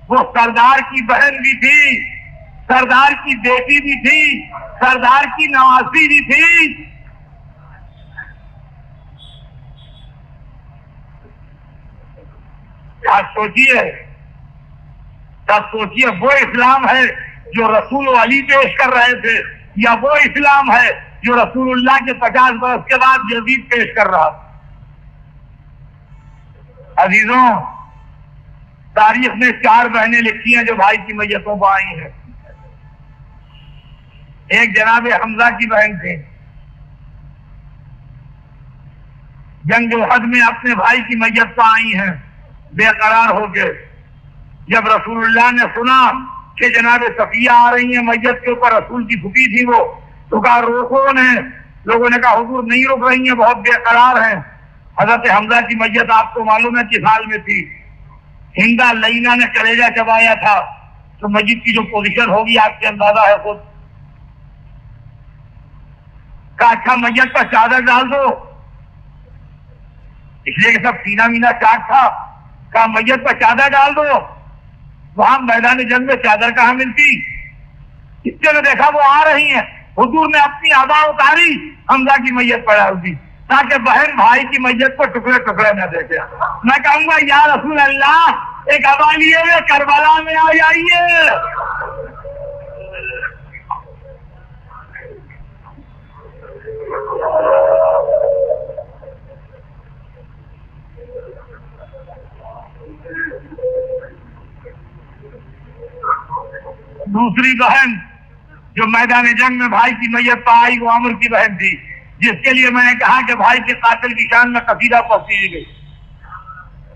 वो सरदार की बहन भी थी, सरदार की बेटी भी थी, सरदार की नवासी भी थी। तब सोचिए वो इस्लाम है जो रसूल अली पेश कर रहे थे या वो इस्लाम है जो रसूलुल्लाह के 50 बरस के बाद यजीद पेश कर रहा था। अजीजों, तारीख में 4 बहनें लिखी हैं जो भाई की मैयतों पर आई हैं। एक जनाब हमजा की बहन थी, जंग उहद में अपने भाई की मैयत पर आई हैं बेकरार होकर। जब रसूलुल्लाह ने सुना कि जनाब सफिया आ रही है मैयत के ऊपर, रसूल की फुफी थी वो, तो कहा रोको ने। लोगों ने कहा हुजूर नहीं रुक रही है, बहुत बेकरार है। हजरत हमजा की मैयत आपको मालूम है किस हाल में थी। हिंदा लईना ने कलेजा चबाया था, तो मैयत की जो पोजीशन होगी आपके अंदाजा है खुद। कहा अच्छा मैयत पर चादर डाल दो, इसलिए कि सब सीना मीना चाक था। कहा मैयत पर चादर डाल दो। वहां मैदान जंग में चादर कहाँ मिलती। किसने ने देखा वो आ रही है, हुजूर ने अपनी आबा उतारी, हमजा की मैयत पर डाल दी, ताकि बहन भाई की मैयत को टुकड़े टुकड़े न देखे। मैं कहूंगा या रसूल अल्लाह, एक आबा लिए हुए करबला में आ जाइए। दूसरी बहन जो मैदान जंग में भाई की मैयत पर आई वो अमर की बहन थी, जिसके लिए मैंने कहा कि भाई के कातिल की शान में कसीदा पहुंची गई।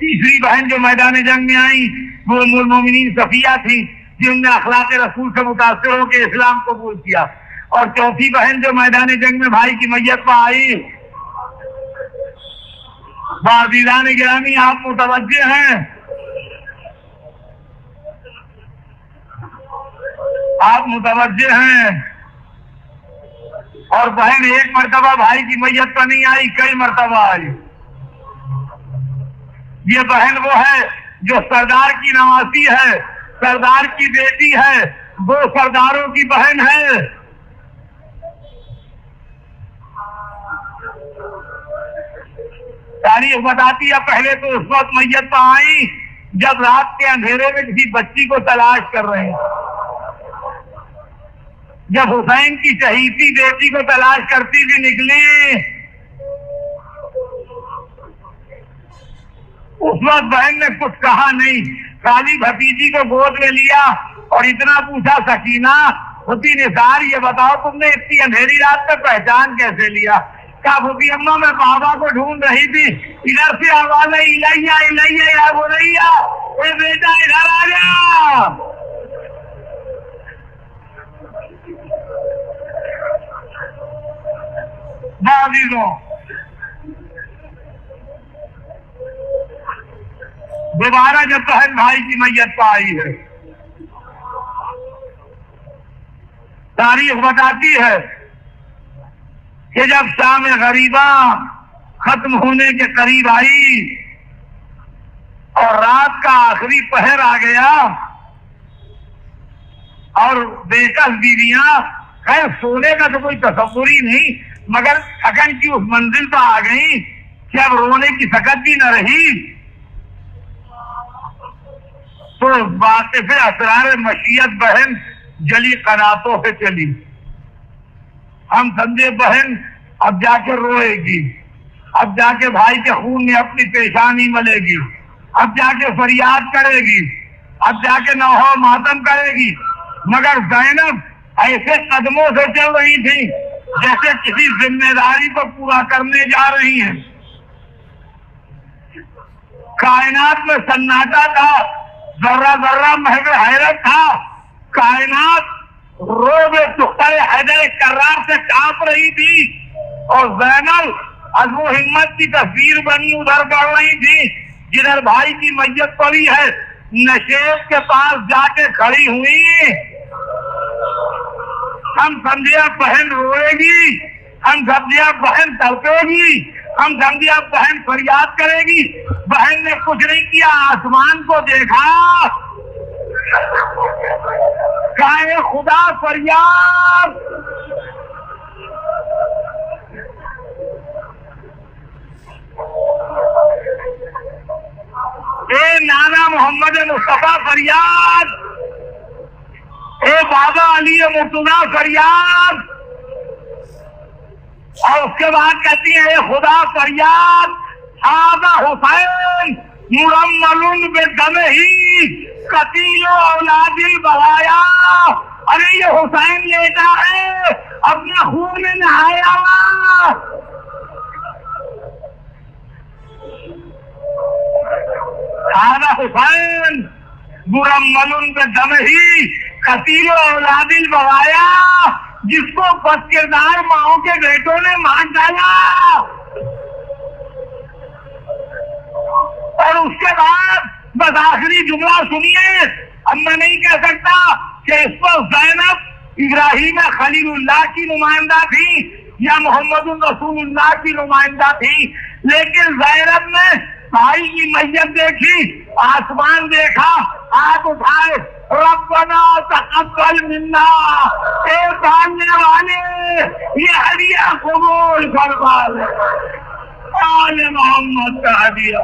तीसरी बहन जो मैदान जंग में आई वो उम्मुल मोमिनीन सफिया थी, जिन्होंने अखलाक रसूल से मुतासिर होकर इस्लाम कबूल किया। और चौथी बहन जो मैदान जंग में भाई की मैयत पर आई, बाज़ीदान गिरामी आप मुतवज्जे हैं, आप मुतवज्जे हैं। और बहन एक मर्तबा भाई की मैयत पर नहीं आई, कई मर्तबा आई। ये बहन वो है जो सरदार की नवासी है, सरदार की बेटी है, दो सरदारों की बहन है। तारीख बताती है पहले तो उस वक्त मैयत पर आई जब रात के अंधेरे में किसी बच्ची को तलाश कर रहे हैं। जब हुसैन की शहीदी बेटी को तलाश करती हुई निकली, उस वक्त बहन ने कुछ कहा नहीं, खाली भतीजी को गोद में लिया और इतना पूछा सकीना फूफी निसार ये बताओ तुमने इतनी अंधेरी रात में पहचान कैसे लिया। कहा फूफी अम्मा मैं बाबा को ढूंढ रही थी, इधर से आवाज आई इलैया इलैया या बोलैया, ए बेटा इधर आ जा। दोबारा जब बहन भाई की मैयत पर आई है, तारीख बताती है कि जब शाम गरीबा खत्म होने के करीब आई और रात का आखिरी पहर आ गया और बेकस बीवियां, खैर सोने का तो कोई तसव्वुर ही नहीं, मगर थकन की उस मंजिल पर आ गई कि अब रोने की सकत भी न रही, तो वाक़िफ़े असरार मशीयत बहन जली कनातों से चली। हम समझे बहन अब जाके रोएगी, अब जाके भाई के खून में अपनी पेशानी मलेगी, अब जाके फरियाद करेगी, अब जाके नौहो मातम करेगी। मगर ज़ैनब ऐसे कदमों से चल रही थी जैसे किसी जिम्मेदारी को पूरा करने जा रही हैं। कायनात में सन्नाटा था, जर्रा जर्रा महव हैरत था, कायनात रोब तुख्तर हैदर कर्रार से कांप रही थी और ज़ैनब अज़्म हिम्मत की तस्वीर बनी उधर बढ़ रही थी जिधर भाई की मैयत पड़ी है। नशेब के पास जाके खड़ी हुई। हम समझे अब बहन रोएगी, हम समझे अब बहन तड़पेगी, हम समझे अब बहन फरियाद करेगी। बहन ने कुछ नहीं किया, आसमान को देखा, कहे खुदा फरियाद। ए नाना मोहम्मद मुस्तफा फरियाद, ए बाबा अली मुर्तजा फरियाद। और उसके बाद कहती है खुदा फरियाद, हादा हुसैन मुरम्मलुन बेदमही कतीलो औलादिल बवाया। अरे ये हुसैन लेटा है, अपने खून में नहाया हुआ। हादा हुसैन बुरम्मलुन पे दम ही कतीलो औलादिल बवाया, जिसको बदकिरदार माओ के बेटों ने मार डाला। और उसके बाद बस आखिरी जुमला सुनिए। अब मैं नहीं कह सकता कि इस पर ज़ैनब इब्राहिम खलीलुल्लाह की नुमाइंदा थी या मोहम्मद रसूलुल्लाह की नुमाइंदा थी, लेकिन ज़ैनब ने भाई की मैयत देखी, आसमान देखा, हाथ उठाए, रब्बना तक़ब्बल मिन्ना, ए मानने वाले ये हदिया कबूल फरमा ले, आले मोहम्मद का हदिया।